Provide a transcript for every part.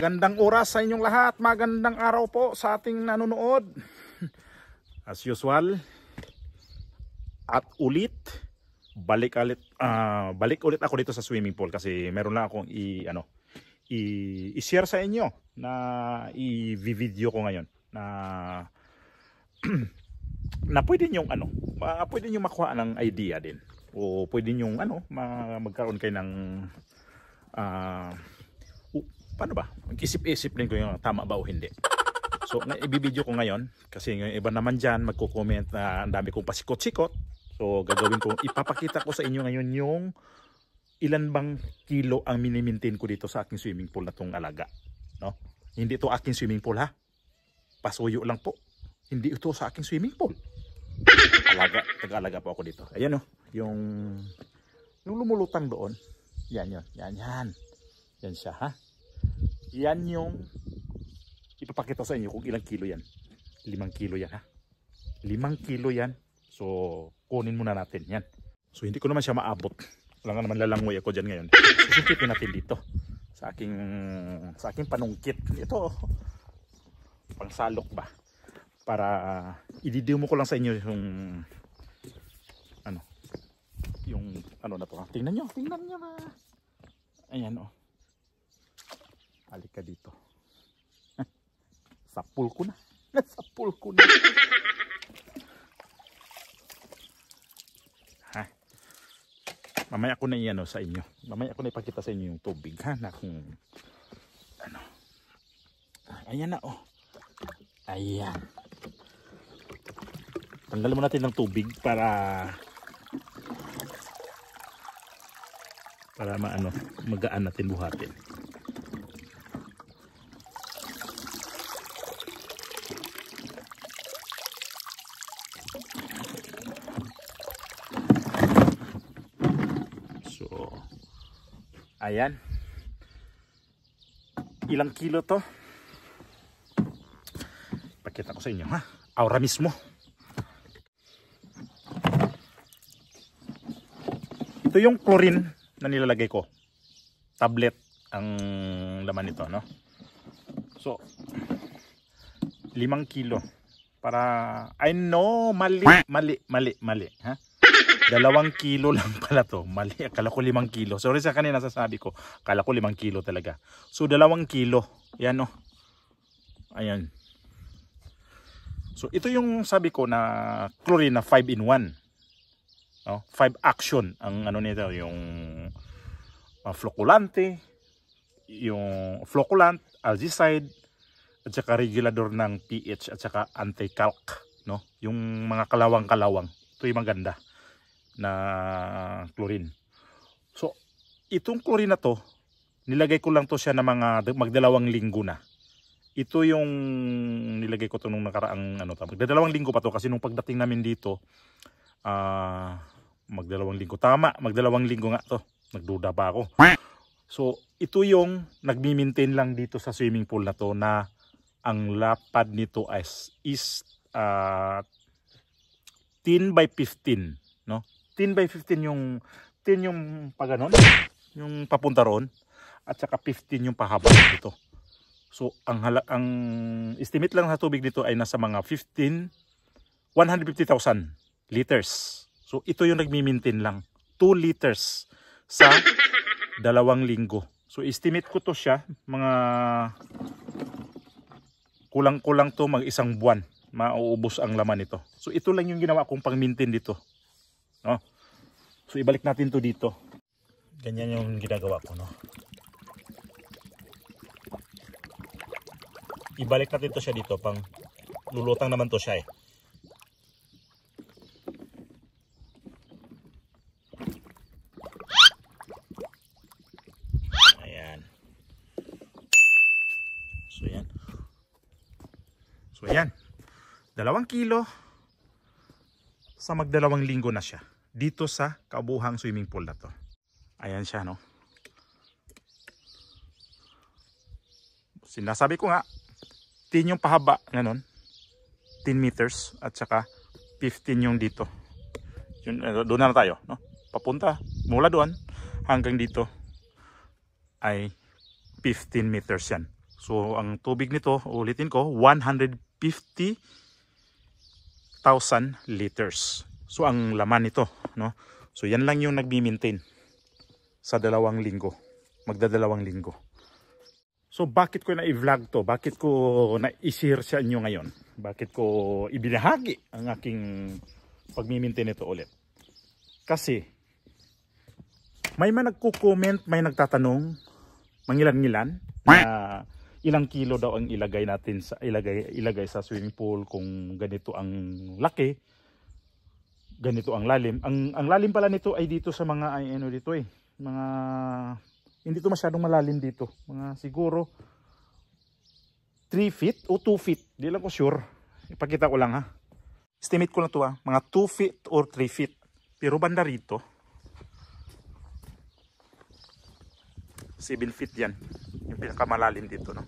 Magandang oras sa inyong lahat. Magandang araw po sa ating nanonood. As usual, at ulit, balik ulit ako dito sa swimming pool kasi meron lang akong i-share sa inyo na i-video ko ngayon na na pwede niyo makuha ng idea din o pwede niyo magkaroon kayo ng paano ba? Mag-isip-isip din ko yung tama ba o hindi. So, i-video ko ngayon kasi yung iba naman dyan magko-comment na ang dami kong pasikot-sikot. So, gagawin ko, ipapakita ko sa inyo ngayon yung ilan bang kilo ang mini-maintain ko dito sa aking swimming pool na tong alaga. No? Hindi ito aking swimming pool ha. Pasuyo lang po. Hindi ito sa aking swimming pool. Taga-alaga po ako dito. Ayan o, yung lumulutang doon. Yan. Yan siya ha. Yan yung ipapakita sa inyo kung ilang kilo yan. 5 kilo yan ha. 5 kilo yan. So, kunin muna natin yan. So, hindi ko naman siya maabot. Wala nga naman lalangoy ako dyan ngayon. Susunkitin natin dito. Sa aking panungkit. Ito, pangsalok ba? Para i-demo ko lang sa inyo yung na to. Tingnan nyo na. Ayan o. Halik ka dito. Sapul ko na. Ha? Mamaya ko na iyan sa inyo. Mamaya ko na ipakita sa inyo yung tubig ha na kung Ayan na Ayan. Tanggalin mo natin ng tubig para magaan natin buhatin. Ayan. Ilang kilo to? Pakita ko sa inyo ha. Ahora mismo. Ito yung chlorine na nilalagay ko. Tablet ang laman nito, no? So 5 kilo para I know mali ha. 2 kilo lang pala to. Mali. Akala ko 5 kilo. Sorry sa kanina sasabi ko. Akala ko 5 kilo talaga. So 2 kilo. Yan Ayan. So ito yung sabi ko na chlorine na 5-in-1. 5 action. Ang nito. Yung floculante. Yung floculant. Algicide. At saka regulador ng pH. At saka anti-calc. No? Yung mga kalawang-kalawang. Ito yung maganda na chlorine. So, itong chlorine na to, nilagay ko lang to siya na magdalawang linggo na. Ito yung nilagay ko to nung nakaraang magdalawang linggo pa to kasi nung pagdating namin dito, magdalawang linggo. Tama, magdalawang linggo nga to. Nagduda pa ako. So, ito yung nagmi-maintain lang dito sa swimming pool na to na ang lapad nito is 10 by 15, no? 10 by 15 yung 10 yung paganon, yung papunta roon at saka 15 yung pahaba dito. So ang estimate lang sa tubig dito ay nasa mga 150,000 liters. So ito yung nagmi-maintain lang 2 liters sa 2 linggo. So estimate ko to siya mga kulang-kulang to mag 1 buwan mauubos ang laman nito. So ito lang yung ginawa kong pang-maintain dito. No? So ibalik natin to dito. Ganyan yung ginagawa ko, no. Ibalik natin to siya dito pang lulutang naman to siya Ayan. So ayan. 2 kilo sa magdalawang linggo na siya dito sa kabuhang swimming pool na to. Ayan siya, no. Sinasabi ko nga 10 yung pahaba ngayon, 10 meters at saka 15 yung dito. Yun, doon na tayo, no. Papunta mula doon hanggang dito ay 15 meters yan. So ang tubig nito, ulitin ko, 150,000 liters. So ang laman nito, no? So yan lang yung nagmi-maintain sa 2 linggo. Magdadalawang linggo. So bakit ko na i-vlog to? Bakit ko na i-share sa inyo ngayon? Bakit ko ibinahagi ang aking pagmi-maintain nito ulit? Kasi may nagko-comment, may nagtatanong, mangilan-ngilan na ilang kilo daw ang ilagay natin sa ilagay sa swimming pool kung ganito ang laki, ganito ang lalim. Ang lalim pala nito ay dito sa mga ano dito mga hindi to masyadong malalim dito. Mga siguro 3 feet o 2 feet. Di lang ko sure. Ipakita ko lang ha. Estimate ko na to ha. Mga 2 feet or 3 feet. Pero banda rito 7 feet yan. Yung pinakamalalim dito, no?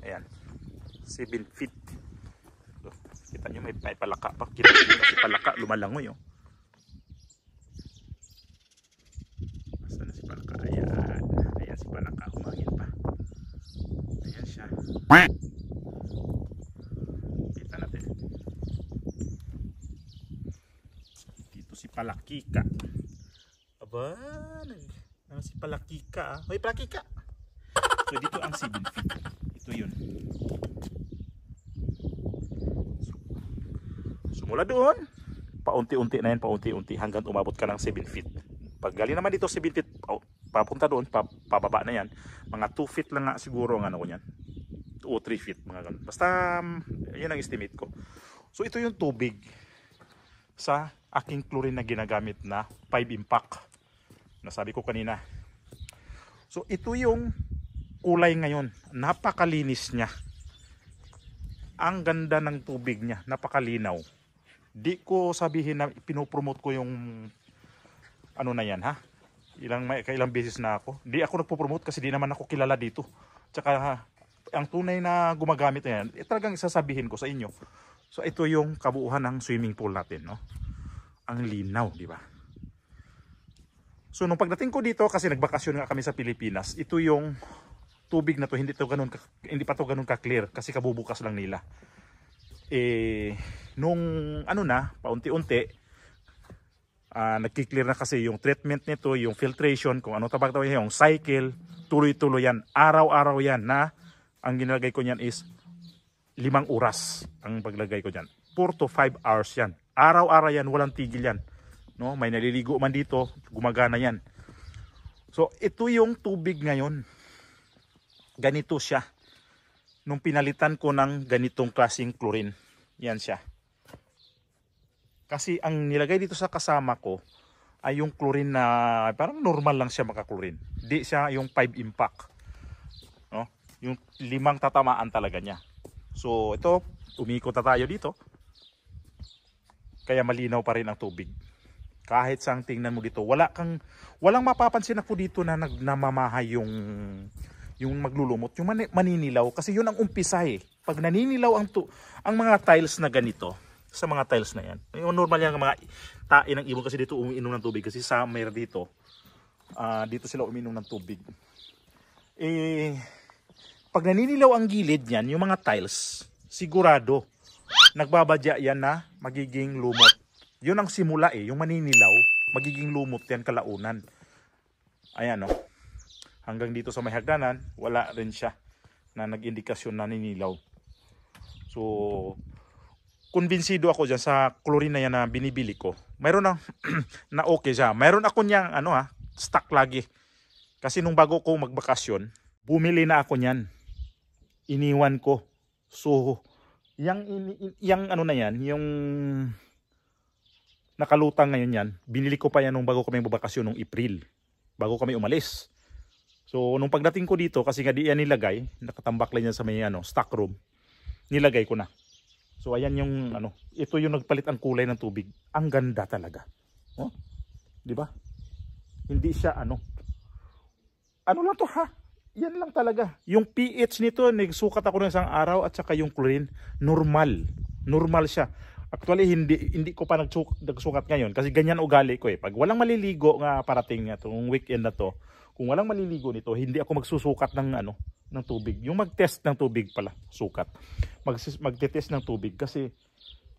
Ayan. 7 feet. So, kita nyo may palaka pa. Kita si palaka. Lumalangoy, oh. Asa na si palaka? Ayan. Ayan si palaka. Humangin pa. Ayan siya. Kita natin. Dito si palakika. Aba, si palakika. Hoy, palakika. So dito ang 7 feet. Ito yun. So mula doon, paunti-unti na yan, paunti-unti hanggang umabot ka ng 7 feet. Pag galing naman dito 7 feet, papunta doon, pababa na yan. Mga 2 feet lang nga siguro ang ano ko yan. 2 o 3 feet, mga ganun. Basta, yun ang estimate ko. So ito yung tubig sa aking chlorine na ginagamit na 5 impact. Nasabi ko kanina. So ito yung kulay ngayon. Napakalinis niya. Ang ganda ng tubig niya. Napakalinaw. Di ko sabihin na pinopromote ko yung ano na yan ha. Kailang beses na ako. Di ako nagpo-promote kasi di naman ako kilala dito. Tsaka ang tunay na gumagamit na yan, talagang isasabihin ko sa inyo. So ito yung kabuuhan ng swimming pool natin, no? Ang linaw, di ba? So nung pagdating ko dito, kasi nagbakasyon nga kami sa Pilipinas, ito yung tubig na to, hindi pa to ganun ka-clear kasi kabubukas lang nila. Nung ano na, paunti-unti, nagki-clear na kasi yung treatment nito, yung filtration, kung ano tawag yung cycle, tuloy-tuloy yan, araw-araw yan na ang ginalagay ko niyan is 5 oras ang paglagay ko diyan. 4 to 5 hours yan. Araw-araw yan, walang tigil yan. No, may naliligo man dito, gumagana yan. So ito yung tubig ngayon. Ganito siya. Nung pinalitan ko ng ganitong klaseng chlorine, yan siya. Kasi ang nilagay dito sa kasama ko ay yung chlorine na parang normal lang siya maka-chlorine. Di siya yung 5 impact. No? Yung 5 tatamaan talaga niya. So ito, umikot na tayo dito. Kaya malinaw pa rin ang tubig. Kahit sang tingnan mo dito, walang mapapansin ako dito na namamahay yung maglulumot, yung maninilaw. Kasi yun ang umpisa eh. Pag naninilaw ang mga tiles na ganito, sa mga tiles na yan, yung normal yan mga tain ng ibon kasi dito umiinom ng tubig. Kasi summer dito, dito sila umiinom ng tubig. Pag naninilaw ang gilid yan, yung mga tiles, sigurado, nagbabadya yan na magiging lumot. Yun ang simula eh, yung maninilaw, magiging lumot yan kalaunan. Ayan o. Hanggang dito sa may hagdanan, wala rin siya na nag-indikasyon na naninilaw. So, kumbinsido ako dyan sa chlorine na yan na binibili ko. Mayroon na okay siya. Mayroon ako niyang stock lagi. Kasi nung bago ko magbakasyon, bumili na ako niyan. Iniwan ko. So, yung ano na yan, yung nakalutang ngayon yan, binili ko pa yan nung bago kami magbakasyon nung April. Bago kami umalis. So, nung pagdating ko dito, kasi nga di yan nilagay, nakatambak lang yan sa may stock room, nilagay ko na. So, ayan yung, ito yung nagpalit ang kulay ng tubig. Ang ganda talaga. Oh? Di ba? Hindi siya, ano lang to ha? Yan lang talaga. Yung pH nito, nagsukat ako ng isang araw at saka yung chlorine, normal. Normal siya. Actually, hindi ko pa nagsukat ngayon kasi ganyan ugali ko eh. Pag walang maliligo nga parating nga itong weekend na to, kung walang maliligo nito, hindi ako magsusukat ng ng tubig. Yung mag-test ng tubig pala, sukat. Mag-test ng tubig kasi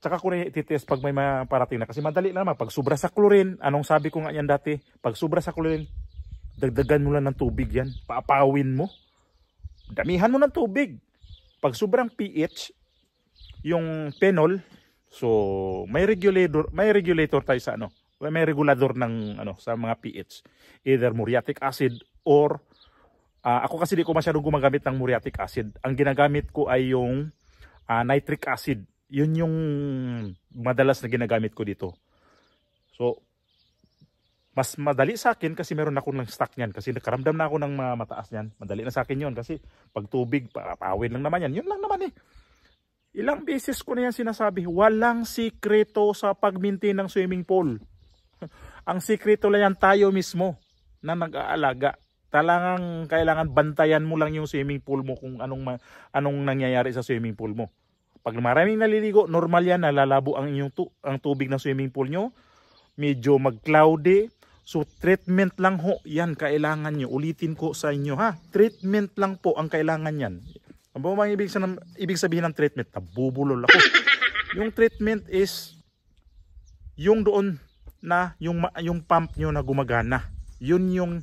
tsaka ko na ititest pag may parating na. Kasi madali lang naman. Pag sobra sa chlorine, anong sabi ko nga yan dati? Pag sobra sa chlorine, dagdagan mo lang ng tubig yan. Paapawin mo. Damihan mo ng tubig. Pag sobrang pH, yung phenol, so may regulator tayo sa ano. May regulador ng ano sa mga pH. Either muriatic acid or ako kasi di ko masyadong gumagamit ng muriatic acid. Ang ginagamit ko ay yung nitric acid. Yun yung madalas na ginagamit ko dito. So, mas madali sa akin kasi meron ako ng stock niyan. Kasi nakaramdam na ako ng mataas niyan. Madali na sa akin yun kasi pag tubig, paawin lang naman yan. Yun lang naman eh. Ilang beses ko na yan sinasabi, walang sikreto sa pag-maintain ng swimming pool. Ang sikreto lang yan tayo mismo na nag-aalaga. Kailangan bantayan mo lang yung swimming pool mo kung anong nangyayari sa swimming pool mo. Pag maraming naliligo, normal yan, nalalabo ang tubig ng swimming pool nyo. Medyo mag-cloudy. So, treatment lang ho, yan kailangan nyo. Ulitin ko sa inyo ha. Treatment lang po ang kailangan yan. Ano ba ang ibig sabihin ng treatment? Nabubulol ako. Yung treatment is yung doon na yung pump nyo na gumagana. Yun yung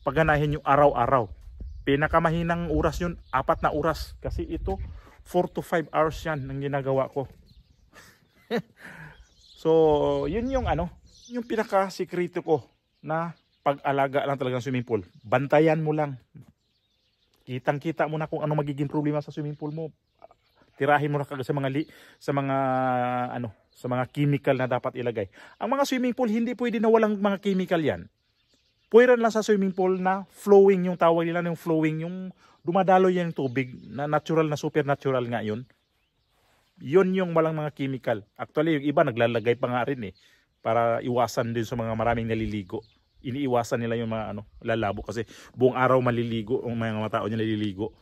pagganahin nyo araw-araw. Pinakamahinang oras yun, 4 na oras. Kasi ito, 4 to 5 hours yan ang ginagawa ko. So, yun yung yung pinaka-sikrito ko na pag-alaga lang talaga ng swimming pool. Bantayan mo lang. Kitang-kita mo na kung ano magiging problema sa swimming pool mo. Tirahin mo na kagad sa mga chemical na dapat ilagay. Ang mga swimming pool, hindi pwede na walang mga chemical yan. Pwede lang sa swimming pool na flowing yung tawag nila, yung flowing, yung dumadalo yung tubig na natural na supernatural nga yun. Yun yung walang mga chemical. Actually, yung iba naglalagay pa nga rin eh. Para iwasan din sa mga maraming naliligo. Iniiwasan nila yung mga lalabo kasi buong araw maliligo ang mga tao niya naliligo.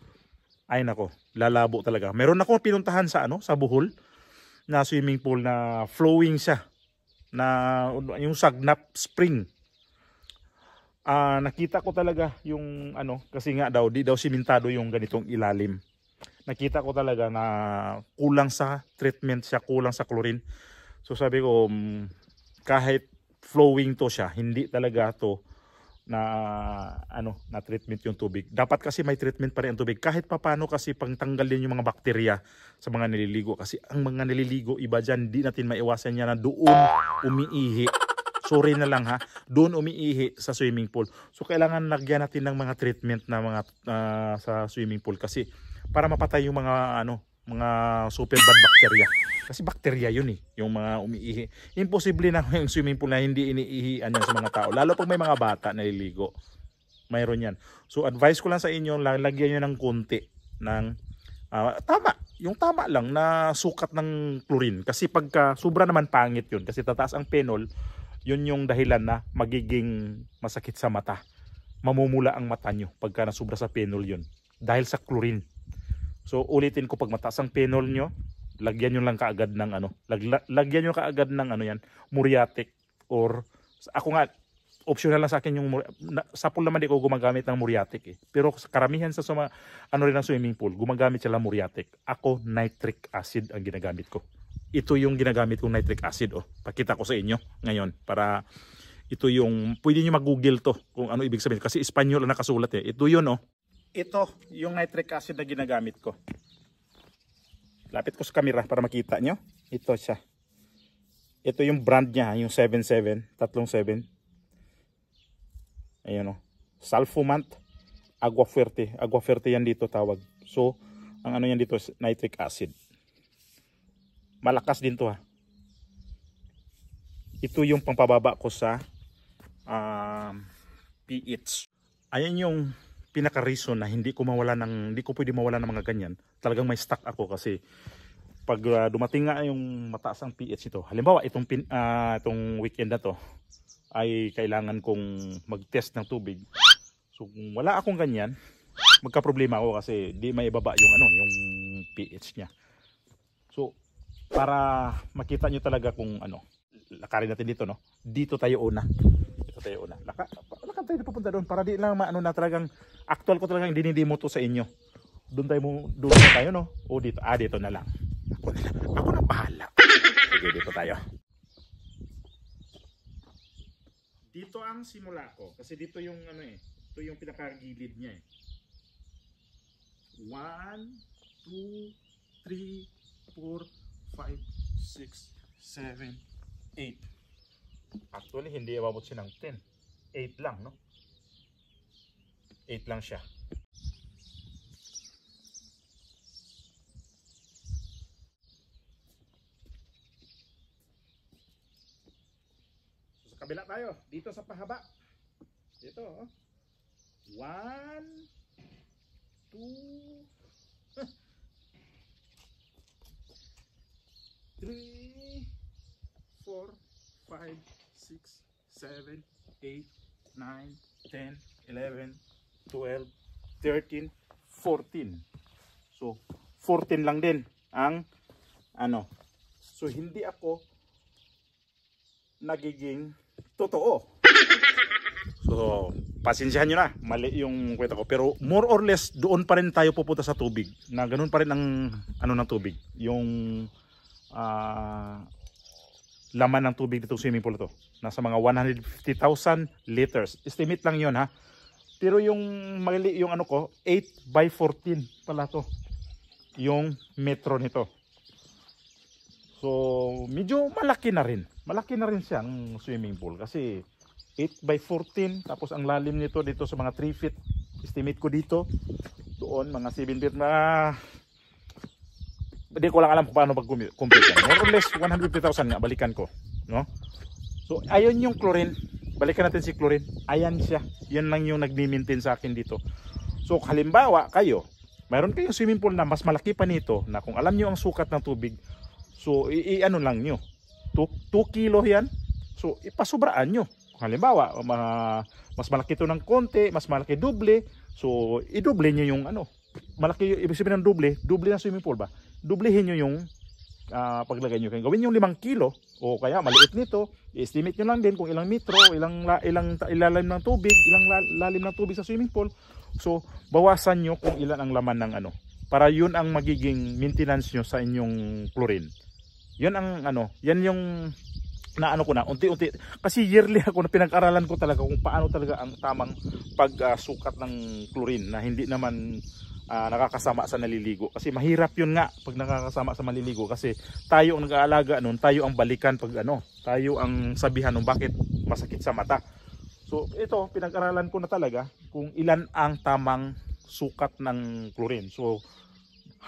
Ay nako, lalabo talaga. Meron ako pinuntahan sa sa Bohol na swimming pool na flowing siya. Na yung Sagnap Spring. Nakita ko talaga yung kasi nga daw di daw simentado yung ganitong ilalim. Nakita ko talaga na kulang sa treatment siya, kulang sa chlorine. So sabi ko kahit flowing to siya, hindi talaga to na treatment yung tubig. Dapat kasi may treatment pa rin ang tubig kahit papaano kasi pangtanggalin yung mga bakterya sa mga naliligo kasi ang mga naliligo iba diyan, di natin maiwasan yan na doon umiihi. Sorry na lang ha, doon umiihi sa swimming pool. So kailangan lagyan natin ng mga treatment na mga sa swimming pool kasi para mapatay yung mga mga super bad bacteria. Kasi bacteria yun eh, yung mga umiihi. Imposible na yung swimming pool na hindi iniihian yan sa mga tao. Lalo pag may mga bata naliligo. Mayroon yan. So advice ko lang sa inyo, lagyan nyo ng konti ng yung tama lang na sukat ng chlorine. Kasi pagka sobra naman pangit yun. Kasi tataas ang phenol, yun yung dahilan na magiging masakit sa mata. Mamumula ang mata nyo pagka nasubra sa phenol yun. Dahil sa chlorine. So ulitin ko, pag mataas ang phenol nyo, lagyan nyo lang kaagad ng lagyan nyo kaagad ng yan, muriatic or ako nga optional lang sa akin yung sa pool naman di ko gumagamit ng muriatic eh. Pero karamihan sa rin ng swimming pool, gumagamit sila muriatic. Ako nitric acid ang ginagamit ko. Ito yung ginagamit kong nitric acid Pakita ko sa inyo ngayon para ito yung pwede niyo mag-google to kung ano ibig sabihin kasi Espanyol ang nakasulat eh. Ito yun Ito yung nitric acid na ginagamit ko. Lapit ko sa camera para makita nyo. Ito siya. Ito yung brand niya, yung 37. Ayan Sulfomant Agua Fuerte. Agua Fuerte yan dito tawag. So, ang yan dito nitric acid. Malakas din to Ito yung pangpababa ko sa pH. Ayan yung pinaka-reason na hindi ko pwede mawala ng mga ganyan. Talagang may stock ako kasi pag dumating nga yung mataas ang pH ito. Halimbawa itong weekend na to ay kailangan kong mag-test ng tubig. So kung wala akong ganyan, magka-problema ako kasi di may ibaba yung pH niya. So para makita nyo talaga kung lakarin natin dito dito tayo una. Lakad tayo papunta doon para di lang na talagang actual ko talagang dinidemo to sa inyo. doon na tayo, no? O dito, dito na lang. Ako na bahala. Sige, dito tayo. Dito ang simula ko. Kasi dito yung ano eh. Ito yung pinakagilid niya eh. 1, 2, 3, 4, 5, 6, 7, 8. Actually, hindi abot siya ng 10. 8 lang, no? 8 lang siya. So, sa kabila tayo. Dito sa pahaba. Dito, oh. 1, 2, 3, 4, 5, 6, 7, 8, 9, 10, 11, 12, 13, 14. So, 14 lang din ang ano. So, hindi ako nagiging totoo. So, pasensyahan nyo na. Mali yung kwenta ko. Pero more or less, doon pa rin tayo pupunta sa tubig. Na ganun pa rin ang ano ng tubig. Yung laman ng tubig dito swimming pool ito. Nasa mga 150,000 liters. Estimate lang yun ha. Pero yung mali yung ano ko, 8 by 14 pala to. Yung metro nito. So, medyo malaki na rin. Malaki na rin siyang swimming pool. Kasi 8 by 14. Tapos ang lalim nito dito sa mga 3 feet. Estimate ko dito. Doon mga 7 feet na... Hindi ko lang alam kung paano pag-compute yan. More or less 150,000 nga. Balikan ko. No? So, ayun yung chlorine. Balikan natin si chlorine. Ayan siya. Yan lang yung nagmi-maintain sa akin dito. So, halimbawa kayo, mayroon kayong swimming pool na mas malaki pa nito na kung alam nyo ang sukat ng tubig, so, ano lang nyo. 2 kilo yan. So, ipasubraan nyo. Halimbawa, mas malaki ito ng konti, mas malaki doble. So, i-doble nyo yung ano. Malaki, ibig sabihin ng doble ng swimming pool ba? Doblehin nyo yung paglagay nyo. Gawin yung 5 kilo o kaya maliit nito. I-estimate nyo lang din kung ilang metro, ilang ilalim ng tubig, ilang lalim ng tubig sa swimming pool. So, bawasan nyo kung ilan ang laman ng ano. Para yun ang magiging maintenance nyo sa inyong chlorine. Yun ang ano, yan yung naano ko na, unti-unti. Kasi yearly ako na pinag-aralan ko talaga kung paano talaga ang tamang pagsukat ng chlorine na hindi naman nakakasama sa naliligo. Kasi mahirap yun nga pag nakakasama sa maliligo. Kasi tayo ang nag-aalaga nun, tayo ang balikan pag ano, tayo ang sabihan nung bakit masakit sa mata. So ito, pinag-aralan ko na talaga kung ilan ang tamang sukat ng chlorine. So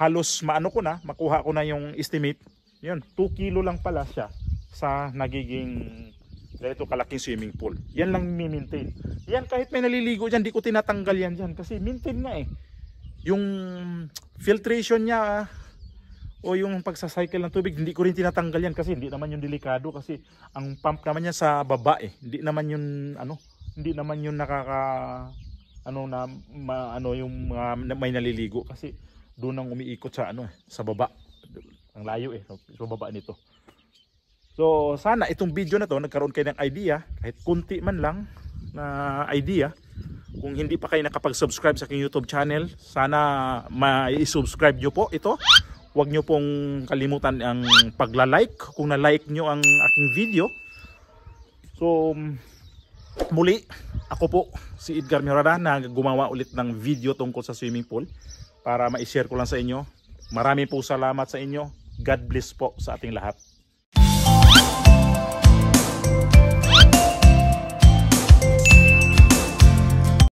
halos maano ko na, makuha ko na yung estimate. Yun, 2 kilo lang pala siya sa nagiging ganito kalaking swimming pool. Yan lang mi-maintain. Yan kahit may naliligo dyan, di ko tinatanggal yan dyan. Kasi maintain nga eh. Yung filtration niya o yung pagsacycle ng tubig, hindi ko rin tinatanggal yan kasi hindi naman yung delikado. Kasi ang pump naman niya sa baba eh. Hindi naman yun ano, hindi naman yun nakaka ano na ano yung may naliligo kasi doon ang umiikot sa ano sa baba. Ang layo eh sa baba nito. So sana itong video na to nagkaroon kayo ng idea, kahit kunti man lang na idea. Kung hindi pa kayo nakapag-subscribe sa aking YouTube channel, sana ma-subscribe nyo po ito. Huwag nyo pong kalimutan ang pagla-like kung na-like nyo ang aking video. So muli, ako po si Edgar Mejorada na gumawa ulit ng video tungkol sa swimming pool para ma-share ko lang sa inyo. Maraming po salamat sa inyo. God bless po sa ating lahat.